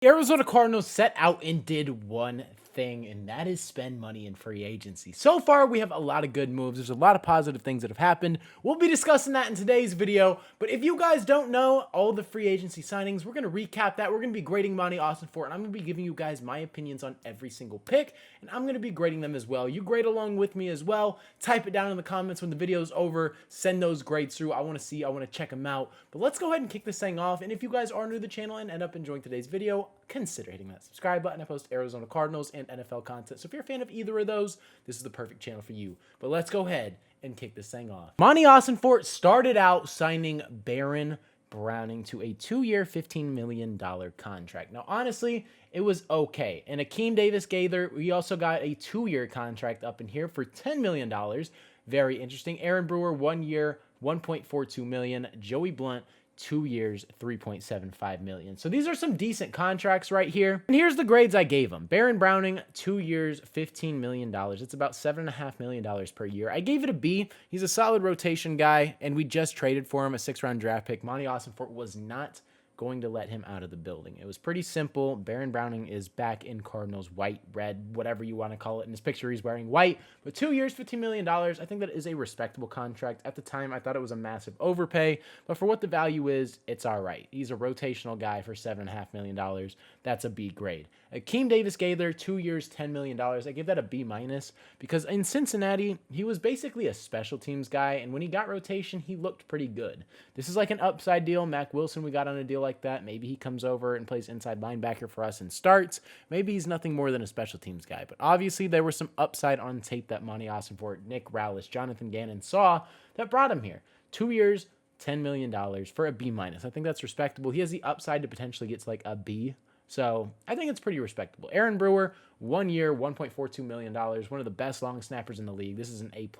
The Arizona Cardinals set out and did one thing, and that is spend money in free agency. So far, we have a lot of good moves. There's a lot of positive things that have happened. We'll be discussing that in today's video. But if you guys don't know all the free agency signings, we're going to recap that. We're going to be grading Monti Ossenfort, and I'm going to be giving you guys my opinions on every single pick, and I'm going to be grading them as well. You grade along with me as well. Type it down in the comments when the video's over. Send those grades through. I want to check them out. But let's go ahead and kick this thing off. And if you guys are new to the channel and end up enjoying today's video, consider hitting that subscribe button. I post Arizona Cardinals and NFL content. So if you're a fan of either of those, this is the perfect channel for you. But let's go ahead and kick this thing off. Monti Ossenfort started out signing Baron Browning to a 2-year, $15 million contract. Now, honestly, it was okay. And Akeem Davis-Gaither, we also got a 2-year contract up in here for $10 million. Very interesting. Aaron Brewer, 1 year, $1.42 million. Joey Blount, 2 years, $3.75 million. So these are some decent contracts right here. And here's the grades I gave him. Baron Browning, 2 years, $15 million. It's about $7.5 million per year. I gave it a B. He's a solid rotation guy, and we just traded for him a 6th-round draft pick. Monti Ossenfort was not going to let him out of the building. It was pretty simple. Baron Browning is back in Cardinals white, red, whatever you want to call it. In his picture, he's wearing white, but 2 years, $15 million. I think that is a respectable contract. At the time, I thought it was a massive overpay, but for what the value is, it's all right. He's a rotational guy for $7.5 million. That's a B grade. Akeem Davis-Gaither, 2 years, $10 million. I give that a B minus because in Cincinnati, he was basically a special teams guy, and when he got rotation, he looked pretty good. This is like an upside deal. Mac Wilson, we got on a deal like that. Maybe he comes over and plays inside linebacker for us and starts. Maybe he's nothing more than a special teams guy, but obviously there was some upside on tape that Monti Ossenfort, Nick Rallis, Jonathan Gannon saw that brought him here. 2 years, $10 million for a B minus. I think that's respectable. He has the upside to potentially get to like a B. So I think it's pretty respectable. Aaron Brewer, 1 year, $1.42 million. One of the best long snappers in the league. This is an A+.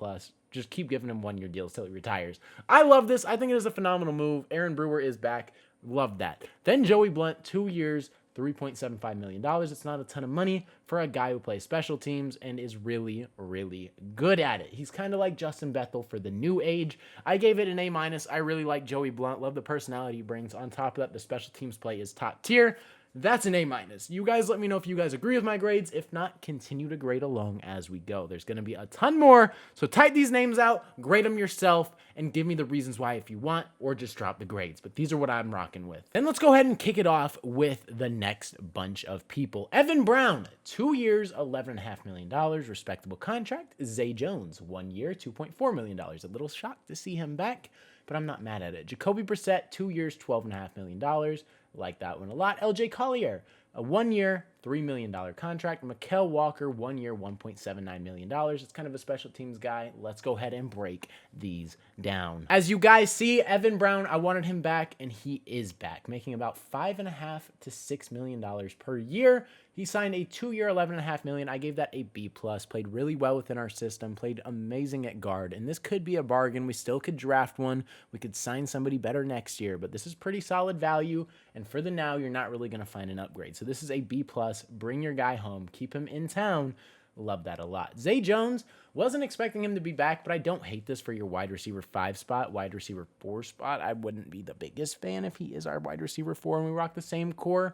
Just keep giving him 1-year deals till he retires. I love this. I think it is a phenomenal move. Aaron Brewer is back. Love that. Then Joey Blount, 2 years, $3.75 million. It's not a ton of money for a guy who plays special teams and is really, really good at it. He's kind of like Justin Bethel for the new age. I gave it an A-. I really like Joey Blount. Love the personality he brings. On top of that, the special teams play is top tier. That's an A-. You guys let me know if you guys agree with my grades. If not, continue to grade along as we go. There's going to be a ton more, so type these names out, grade them yourself, and give me the reasons why if you want, or just drop the grades. But these are what I'm rocking with. Then let's go ahead and kick it off with the next bunch of people. Evan Brown, 2 years, $11.5 million, respectable contract. Zay Jones, 1 year, $2.4 million. A little shocked to see him back, but I'm not mad at it. Jacoby Brissett, 2 years, $12.5 million. Like that one a lot. LJ Collier, a 1 year, $3 million contract. Mykal Walker, 1 year, $1.79 million. It's kind of a special teams guy. Let's go ahead and break these down. As you guys see, Evan Brown, I wanted him back, and he is back, making about $5.5 to $6 million per year. He signed a 2-year, $11.5 million. I gave that a B+. Played really well within our system. Played amazing at guard. And this could be a bargain. We still could draft one. We could sign somebody better next year. But this is pretty solid value. And for the now, you're not really going to find an upgrade. So this is a B+. Bring your guy home. Keep him in town. Love that a lot. Zay Jones, wasn't expecting him to be back, but I don't hate this for your wide receiver 5 spot, wide receiver 4 spot. I wouldn't be the biggest fan if he is our wide receiver 4 and we rock the same core.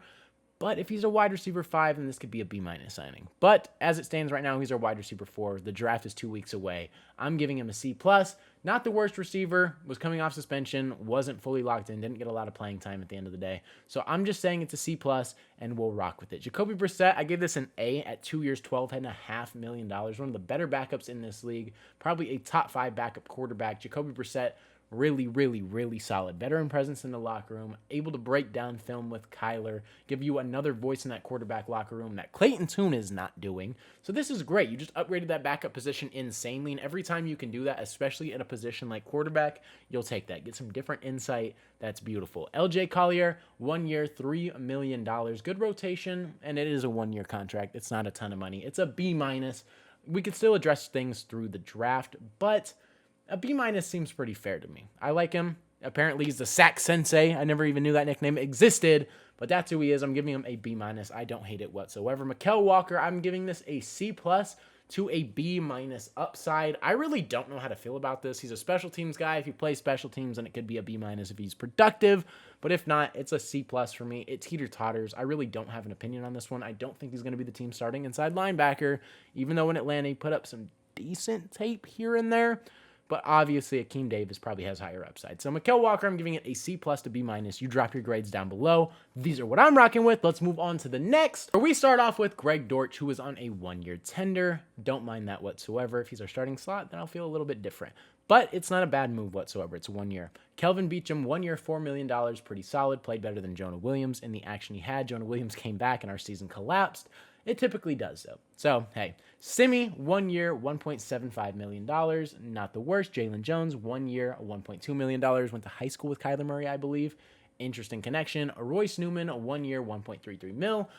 But if he's a wide receiver 5, then this could be a B- signing. But as it stands right now, he's our wide receiver 4. The draft is 2 weeks away. I'm giving him a C+. Not the worst receiver. Was coming off suspension. Wasn't fully locked in. Didn't get a lot of playing time at the end of the day. So I'm just saying it's a C+, and we'll rock with it. Jacoby Brissett, I gave this an A at 2 years, $12.5 million. One of the better backups in this league. Probably a top 5 backup quarterback. Jacoby Brissett, really, really, really solid. Veteran presence in the locker room. Able to break down film with Kyler. Give you another voice in that quarterback locker room that Clayton Tune is not doing. So this is great. You just upgraded that backup position insanely. And every time you can do that, especially in a position like quarterback, you'll take that. Get some different insight. That's beautiful. LJ Collier, 1 year, $3 million. Good rotation. And it is a 1-year contract. It's not a ton of money. It's a B-. We could still address things through the draft, but a B- seems pretty fair to me. I like him. Apparently, he's the sack sensei. I never even knew that nickname existed, but that's who he is. I'm giving him a B-. I don't hate it whatsoever. Mykal Walker, I'm giving this a C+. to a B minus upside. I really don't know how to feel about this. He's a special teams guy. If he plays special teams, then it could be a B minus if he's productive. But if not, it's a C plus for me. It teeter-totters. I really don't have an opinion on this one. I don't think he's going to be the team starting inside linebacker, even though in Atlanta he put up some decent tape here and there. But obviously, Akeem Davis probably has higher upside. So, Mykal Walker, I'm giving it a C plus to B minus. You drop your grades down below. These are what I'm rocking with. Let's move on to the next, where we start off with Greg Dortch, who is on a 1-year tender. Don't mind that whatsoever. If he's our starting slot, then I'll feel a little bit different. But it's not a bad move whatsoever. It's 1 year. Kelvin Beachum, 1 year, $4 million. Pretty solid. Played better than Jonah Williams in the action he had. Jonah Williams came back and our season collapsed. It typically does, though. So, hey, Simi, 1 year, $1.75 million. Not the worst. Jalen Jones, 1 year, $1.2 million. Went to high school with Kyler Murray, I believe. Interesting connection. Royce Newman, 1 year, $1.33 mil.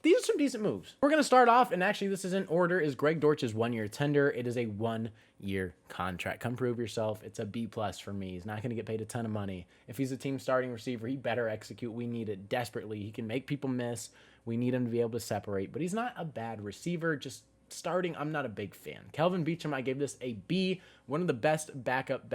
These are some decent moves. We're going to start off, and actually this is in order, is Greg Dortch's 1-year tender. It is a 1-year contract. Come prove yourself. It's a B plus for me. He's not going to get paid a ton of money. If he's a team starting receiver, he better execute. We need it desperately. He can make people miss. We need him to be able to separate, but he's not a bad receiver. Just starting, I'm not a big fan. Kelvin Beachum, I gave this a B. One of the best backup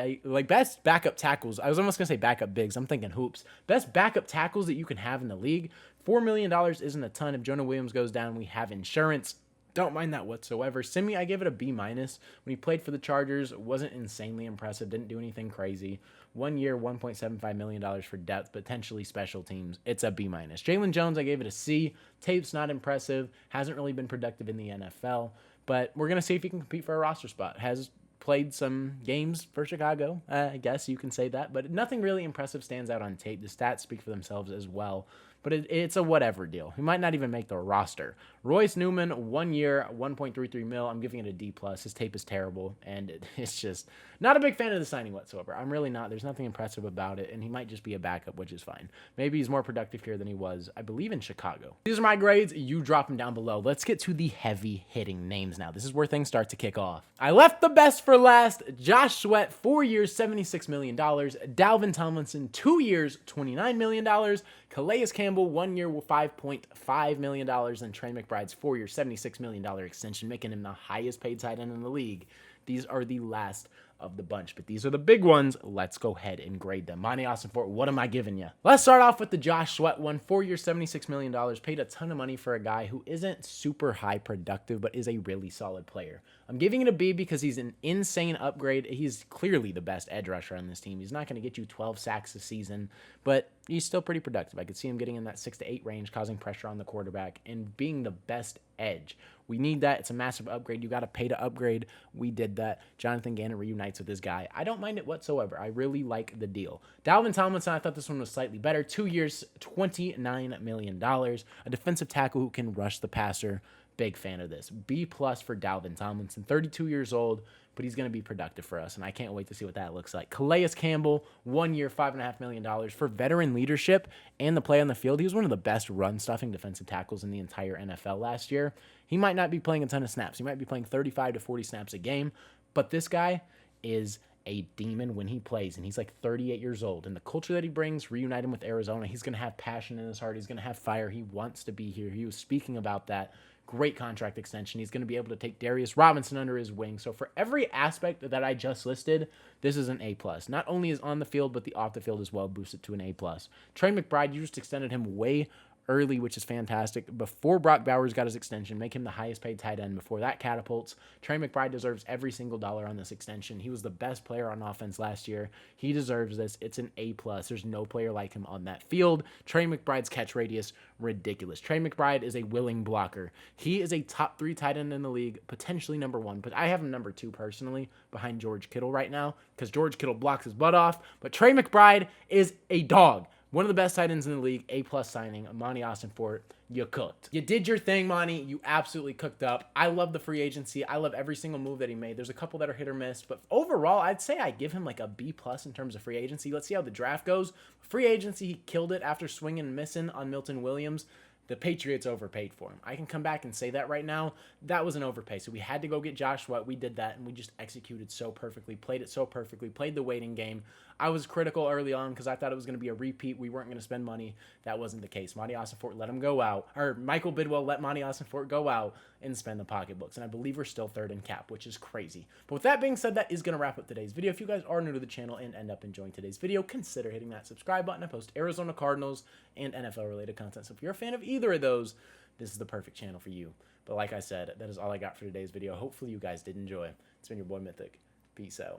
tackles. I was almost gonna say backup bigs. I'm thinking hoops. Best backup tackles that you can have in the league. $4 million isn't a ton. If Jonah Williams goes down, we have insurance. Don't mind that whatsoever. Simi, I gave it a B minus. When he played for the Chargers, wasn't insanely impressive. Didn't do anything crazy. 1 year, $1.75 million for depth, potentially special teams. It's a B minus. Jalen Jones, I gave it a C. Tape's not impressive. Hasn't really been productive in the NFL. But we're going to see if he can compete for a roster spot. Has played some games for Chicago. I guess you can say that. But nothing really impressive stands out on tape. The stats speak for themselves as well. But it's a whatever deal. He might not even make the roster. Royce Newman, 1 year, $1.33 mil. I'm giving it a D plus. His tape is terrible, and it's just not a big fan of the signing whatsoever. I'm really not. There's nothing impressive about it, and he might just be a backup, which is fine. Maybe he's more productive here than he was, I believe, in Chicago. These are my grades. You drop them down below. Let's get to the heavy-hitting names now. This is where things start to kick off. I left the best for last. Josh Sweat, 4 years, $76 million. Dalvin Tomlinson, 2 years, $29 million. Calais Campbell, 1 year, $5.5 million. And Trey McBride's 4 year, $76 million extension, making him the highest paid tight end in the league. These are the last of the bunch, but these are the big ones. Let's go ahead and grade them. Monti Ossenfort, what am I giving you? Let's start off with the Josh Sweat one. 4 years, $76 million. Paid a ton of money for a guy who isn't super high productive, but is a really solid player. I'm giving it a B because he's an insane upgrade. He's clearly the best edge rusher on this team. He's not going to get you 12 sacks a season, but he's still pretty productive. I could see him getting in that 6 to 8 range, causing pressure on the quarterback and being the best edge. We need that. It's a massive upgrade. You got to pay to upgrade. We did that. Jonathan Gannon reunites with this guy. I don't mind it whatsoever. I really like the deal. Dalvin Tomlinson, I thought this one was slightly better. 2 years, $29 million. A defensive tackle who can rush the passer. Big fan of this. B plus for Dalvin Tomlinson. 32 years old, but he's going to be productive for us, and I can't wait to see what that looks like. Calais Campbell, 1 year, $5.5 million. For veteran leadership and the play on the field, he was one of the best run-stuffing defensive tackles in the entire NFL last year. He might not be playing a ton of snaps. He might be playing 35 to 40 snaps a game, but this guy is a demon when he plays, and he's like 38 years old. And the culture that he brings, reunite him with Arizona, he's going to have passion in his heart. He's going to have fire. He wants to be here. He was speaking about that. Great contract extension. He's going to be able to take Darius Robinson under his wing. So for every aspect that I just listed, this is an A+. Not only is on the field, but the off the field as well, boosted to an A+. Trey McBride, you just extended him way early, which is fantastic. Before Brock Bowers got his extension, make him the highest paid tight end before that catapults. Trey McBride deserves every single dollar on this extension. He was the best player on offense last year. He deserves this. It's an A+. There's no player like him on that field. Trey McBride's catch radius, ridiculous. Trey McBride is a willing blocker. He is a top 3 tight end in the league, potentially number 1, but I have him number 2 personally behind George Kittle right now because George Kittle blocks his butt off, but Trey McBride is a dog. One of the best tight ends in the league, A+ signing, Monti Ossenfort. You cooked. You did your thing, Monty. You absolutely cooked up. I love the free agency. I love every single move that he made. There's a couple that are hit or miss, but overall, I'd say I give him like a B+ in terms of free agency. Let's see how the draft goes. Free agency, he killed it after swinging and missing on Milton Williams. The Patriots overpaid for him. I can come back and say that right now. That was an overpay. So we had to go get Josh Sweat. We did that, and we just executed so perfectly, played it so perfectly, played the waiting game. I was critical early on because I thought it was going to be a repeat. We weren't going to spend money. That wasn't the case. Monti Ossenfort let him go out, or Michael Bidwell let Monti Ossenfort go out and spend the pocketbooks. And I believe we're still third in cap, which is crazy. But with that being said, that is going to wrap up today's video. If you guys are new to the channel and end up enjoying today's video, consider hitting that subscribe button. I post Arizona Cardinals and NFL related content. So if you're a fan of either of those, this is the perfect channel for you. But like I said, that is all I got for today's video. Hopefully you guys did enjoy. It's been your boy Mythic. Peace out.